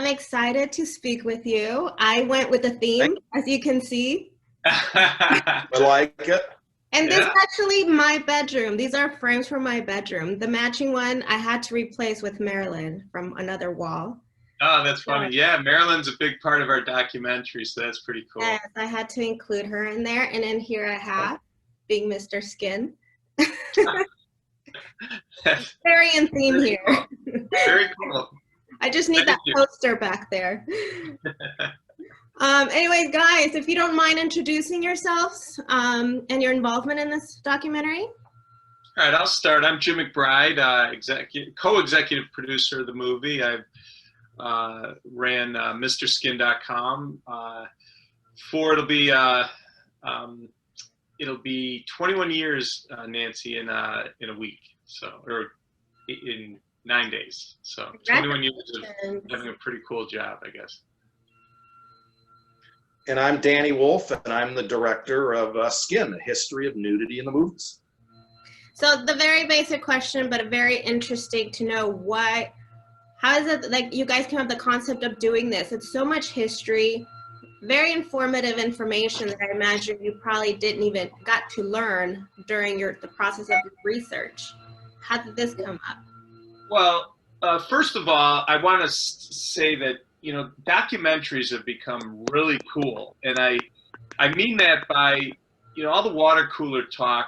I'm excited to speak with you. I went with a theme, as you can see. I like it. And this is Yeah. actually my bedroom. These are frames from my bedroom. The matching one I had to replace with Marilyn from another wall. Oh, that's So, funny. Yeah, Marilyn's a big part of our documentary, so that's pretty yes, cool. I had to include her in there. And then here I have being Mr. Skin. That's Very in theme very here. cool. Very cool. I just need Thank that you. poster back there. Anyways, guys, if you don't mind introducing yourselves and your involvement in this documentary. All right, I'll start. I'm Jim McBride, co-executive producer of the movie. I've ran MrSkin.com. It'll be 21 years, Nancy, in a week. So, or in 9 days. So 21 years of having a pretty cool job, I guess. And I'm Danny Wolf, and I'm the director of Skin, A History of Nudity in the Movies. So the very basic question, but very interesting to know how is it like you guys came up with the concept of doing this? It's so much history, very informative information that I imagine you probably didn't even got to learn during the process of research. How did this come up? Well, first of all, I want to say that, documentaries have become really cool. And I mean that by, all the water cooler talk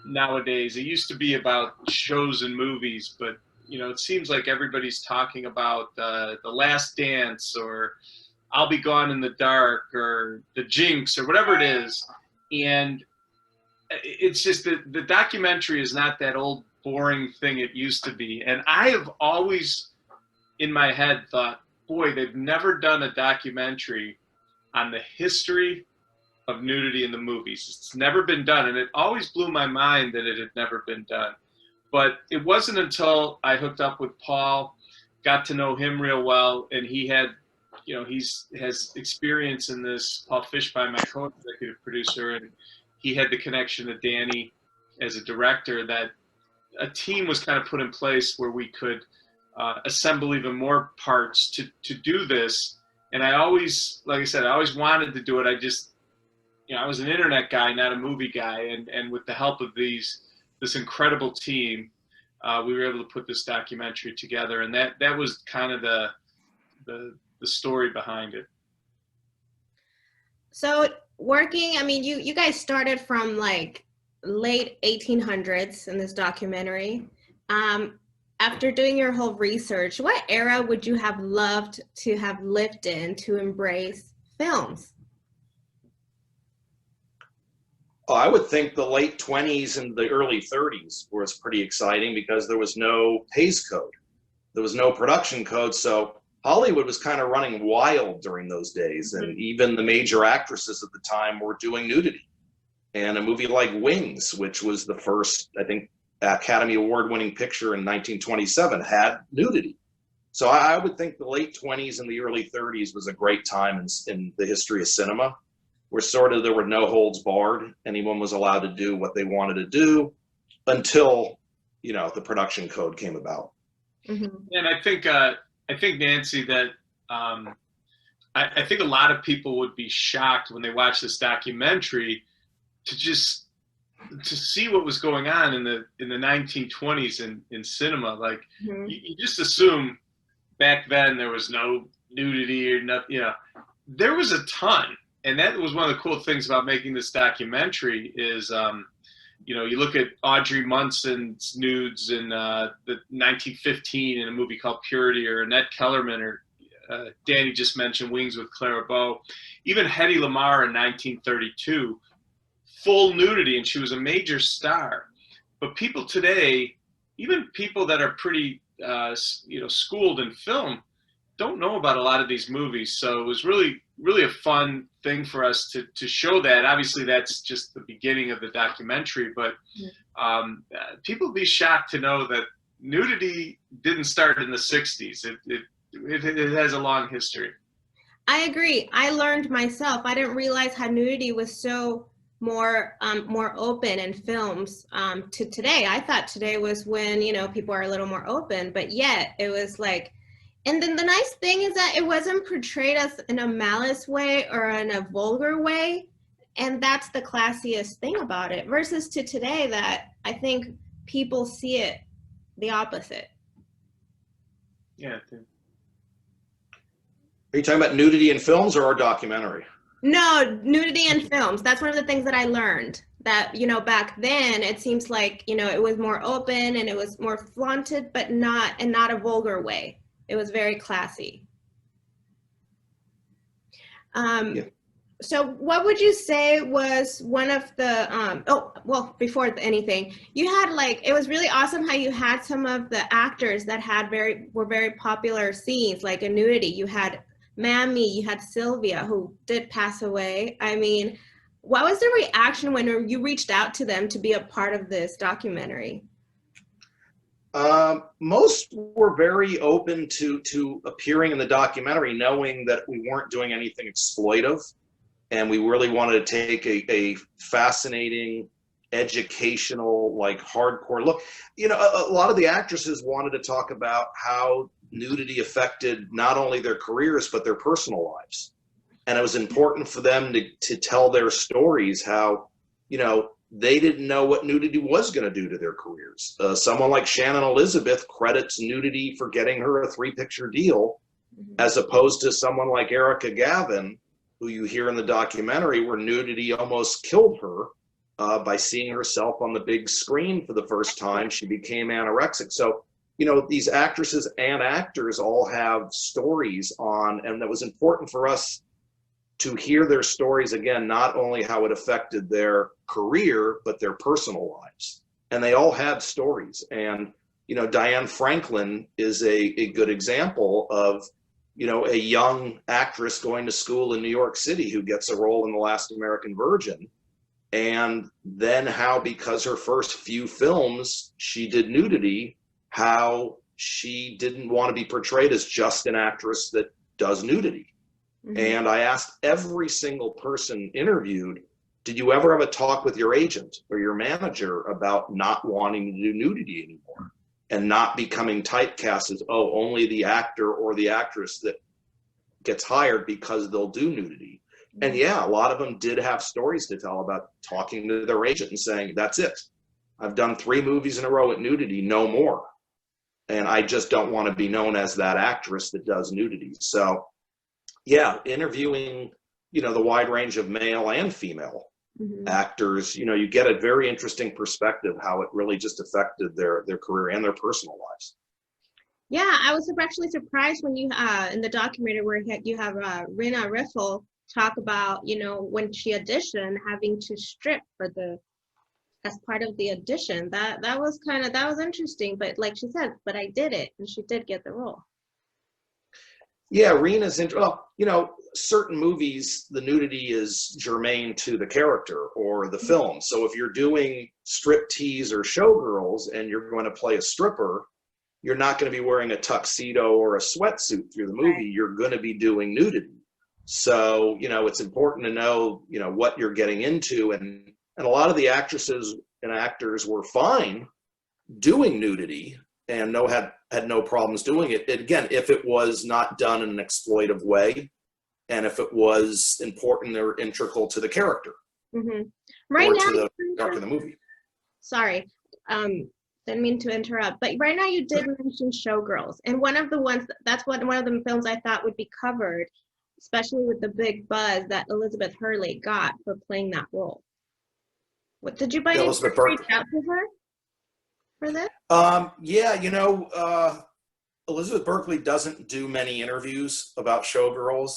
nowadays. It used to be about shows and movies, but, it seems like everybody's talking about The Last Dance or I'll Be Gone in the Dark or The Jinx or whatever it is. And it's just that the documentary is not that old, boring thing it used to be. And I have always, in my head, thought, boy, they've never done a documentary on the history of nudity in the movies. It's never been done. And it always blew my mind that it had never been done. But it wasn't until I hooked up with Paul, got to know him real well, and he had, has experience in this. Paul Fishbein, my co-executive producer, and he had the connection to Danny as a director, that a team was kind of put in place where we could assemble even more parts to do this. And I always, like I said, I always wanted to do it. I just, I was an internet guy, not a movie guy. And with the help of this incredible team, we were able to put this documentary together. And that was kind of the story behind it. So working, you guys started from like late 1800s in this documentary. After doing your whole research, what era would you have loved to have lived in to embrace films? Oh, I would think the late 20s and the early 30s was pretty exciting because there was no Hays Code. There was no production code. So Hollywood was kind of running wild during those days. And even the major actresses at the time were doing nudity. And a movie like Wings, which was the first, I think, Academy Award-winning picture in 1927, had nudity. So I would think the late 20s and the early 30s was a great time in the history of cinema, where sort of there were no holds barred. Anyone was allowed to do what they wanted to do until, the production code came about. Mm-hmm. And I think Nancy, that I think a lot of people would be shocked when they watch this documentary to see what was going on in the 1920s in cinema. Like, you just assume back then there was no nudity or nothing. There was a ton, and that was one of the cool things about making this documentary is, you look at Audrey Munson's nudes in the 1915 in a movie called Purity, or Annette Kellerman, or Danny just mentioned Wings with Clara Bow, even Hedy Lamarr in 1932. Full nudity, and she was a major star. But people today, even people that are pretty, schooled in film, don't know about a lot of these movies. So it was really, really a fun thing for us to show that. Obviously, that's just the beginning of the documentary, but people would be shocked to know that nudity didn't start in the 60s. It has a long history. I agree. I learned myself. I didn't realize how nudity was so more open in films to today. I thought today was when people are a little more open, but yet it was like And then the nice thing is that it wasn't portrayed as in a malice way or in a vulgar way. And that's the classiest thing about it, versus to today that I think people see it the opposite. Yeah. Are you talking about nudity in films or our documentary? No, nudity in films. That's one of the things that I learned. That, you know, back then it seems like, you know, it was more open and it was more flaunted, but not a vulgar way. It was very classy. Yeah. So what would you say was one of the, oh, well, before anything, you had like, it was really awesome how you had some of the actors that had were very popular scenes, like in Nudity. You had Mammy, you had Sylvia, who did pass away. I mean, what was the reaction when you reached out to them to be a part of this documentary? Most were very open to appearing in the documentary, knowing that we weren't doing anything exploitive. And we really wanted to take a fascinating, educational, like hardcore look. You know, a lot of the actresses wanted to talk about how nudity affected not only their careers, but their personal lives. And it was important for them to tell their stories, how, you know, they didn't know what nudity was going to do to their careers. Someone like Shannon Elizabeth credits nudity for getting her a 3-picture deal, as opposed to someone like Erica Gavin, who you hear in the documentary, where nudity almost killed her by seeing herself on the big screen for the first time. She became anorexic. So, you know, these actresses and actors all have stories on, and that was important for us to hear their stories again, not only how it affected their career, but their personal lives. And they all have stories. And, you know, Diane Franklin is a good example of, you know, a young actress going to school in New York City who gets a role in The Last American Virgin. And then how, because her first few films, she did nudity, how she didn't want to be portrayed as just an actress that does nudity. Mm-hmm. And I asked every single person interviewed, did you ever have a talk with your agent or your manager about not wanting to do nudity anymore? And not becoming typecast as, oh, only the actor or the actress that gets hired because they'll do nudity. And yeah, a lot of them did have stories to tell about talking to their agent and saying, that's it. I've done 3 movies in a row at nudity, no more. And I just don't want to be known as that actress that does nudity. So yeah, interviewing, you know, the wide range of male and female actors, you know, you get a very interesting perspective how it really just affected their career and their personal lives. Yeah, I was actually surprised when you in the documentary where you have Rena Riffle talk about, you know, when she auditioned, having to strip as part of the audition. That was interesting. But like she said, but I did it, and she did get the role. Yeah, Rena's well, you know, certain movies, the nudity is germane to the character or the film. So if you're doing striptease or showgirls and you're going to play a stripper, you're not going to be wearing a tuxedo or a sweatsuit through the movie. Right. You're going to be doing nudity. So, you know, it's important to know, you know, what you're getting into. And a lot of the actresses and actors were fine doing nudity and had no problems doing it. And again, if it was not done in an exploitive way, and if it was important or integral to the character, right or now, to the arc of the movie. Sorry, didn't mean to interrupt, but right now you did mention Showgirls, and one of the films I thought would be covered, especially with the big buzz that Elizabeth Hurley got for playing that role. What did you by any chance reach out to her for this? Yeah, you know, Elizabeth Berkley doesn't do many interviews about Showgirls,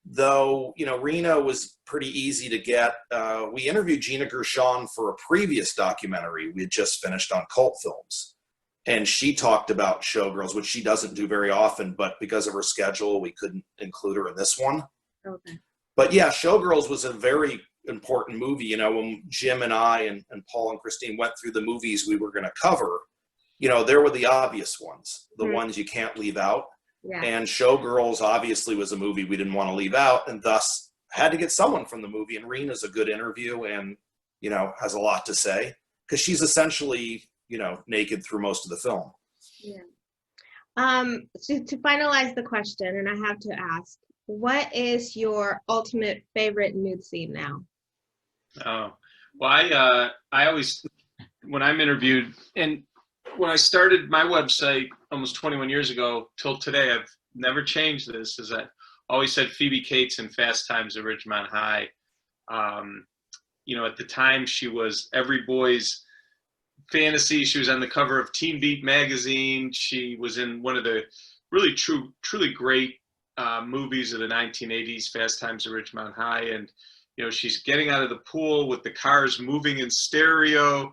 though, you know, Rena was pretty easy to get. We interviewed Gina Gershon for a previous documentary we had just finished on cult films, and she talked about Showgirls, which she doesn't do very often, but because of her schedule, we couldn't include her in this one. Okay. But yeah, Showgirls was a very important movie. You know, when Jim and I and Paul and Christine went through the movies we were going to cover, you know, there were the obvious ones, the ones you can't leave out. Yeah. And Showgirls obviously was a movie we didn't want to leave out, and thus had to get someone from the movie. And Rena's a good interview and, you know, has a lot to say because she's essentially, you know, naked through most of the film. Yeah. To finalize the question, and I have to ask, what is your ultimate favorite nude scene now? Oh, well, I always, when I'm interviewed, and when I started my website almost 21 years ago till today, I've never changed this, is I always said Phoebe Cates in Fast Times at Ridgemont High. You know, at the time she was every boy's fantasy. She was on the cover of Teen Beat magazine. She was in one of the really truly great movies of the 1980s, Fast Times at Ridgemont High. And, you know, she's getting out of the pool with the cars moving in stereo,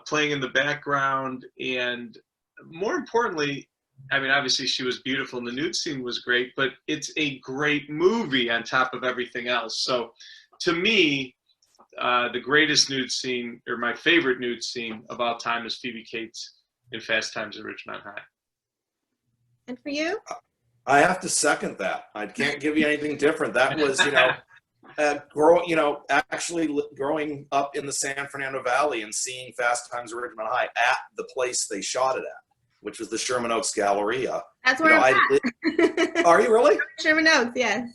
playing in the background. And more importantly, I mean, obviously she was beautiful and the nude scene was great, but it's a great movie on top of everything else. So to me, the greatest nude scene, or my favorite nude scene of all time, is Phoebe Cates in Fast Times at Ridgemont High. And for you? I have to second that. I can't give you anything different. That was, actually growing up in the San Fernando Valley and seeing Fast Times at Ridgemont High at the place they shot it at, which was the Sherman Oaks Galleria. That's where I'm at. Are you really? Sherman Oaks, yes.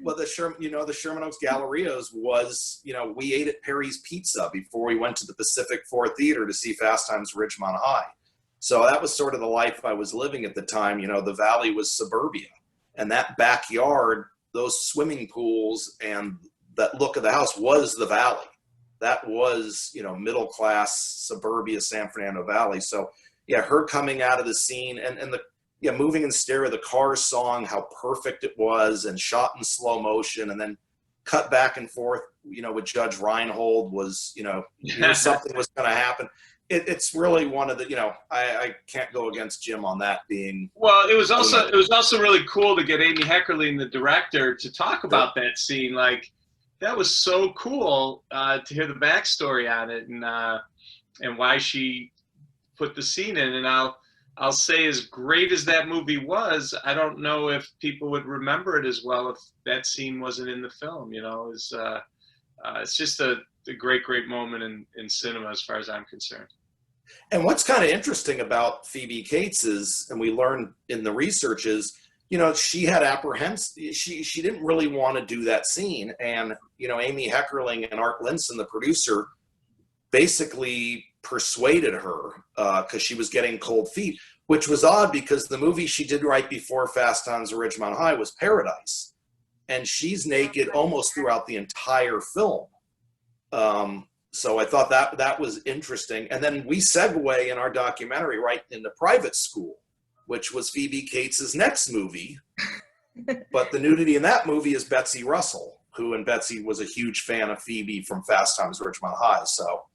Well, the Sherman Oaks Gallerias was, we ate at Perry's Pizza before we went to the Pacific 4 Theater to see Fast Times at Ridgemont High. So that was sort of the life I was living at the time. The Valley was suburbia, and that backyard, those swimming pools and that look of the house was the Valley. That was, middle class suburbia San Fernando Valley. So yeah, her coming out of the scene and the moving in stereo, the Cars song, how perfect it was, and shot in slow motion, and then cut back and forth, with Judge Reinhold was, knew something was going to happen. It's really one of the, I can't go against Jim on that being. Well, it was also really cool to get Amy Heckerling, the director, to talk about that scene. Like, that was so cool to hear the backstory on it and why she put the scene in. And I'll say, as great as that movie was, I don't know if people would remember it as well if that scene wasn't in the film. It's just a great moment in cinema as far as I'm concerned. And what's kind of interesting about Phoebe Cates is, and we learned in the research, is, she had she didn't really want to do that scene. And, Amy Heckerling and Art Linson, the producer, basically persuaded her because she was getting cold feet, which was odd because the movie she did right before Fast Times at Ridgemont High was Paradise. And she's naked almost throughout the entire film. So I thought that was interesting. And then we segue in our documentary right into Private School, which was Phoebe Cates' next movie. But the nudity in that movie is Betsy Russell, and Betsy was a huge fan of Phoebe from Fast Times at Ridgemont High. So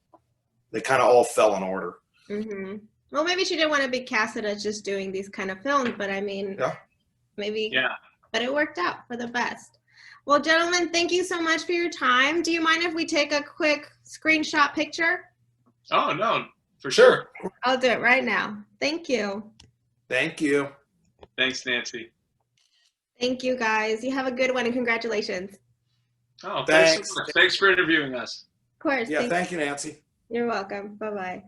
they kind of all fell in order. Mm-hmm. Well, maybe she didn't want to be casted as just doing these kind of films, but I mean, maybe. Yeah. But it worked out for the best. Well, gentlemen, thank you so much for your time. Do you mind if we take a quick screenshot picture? Oh, no, for sure. I'll do it right now. Thank you. Thank you. Thanks, Nancy. Thank you, guys. You have a good one, and congratulations. Oh, thanks so much. Thanks for interviewing us. Of course. Yeah, thank you, Nancy. You're welcome. Bye-bye.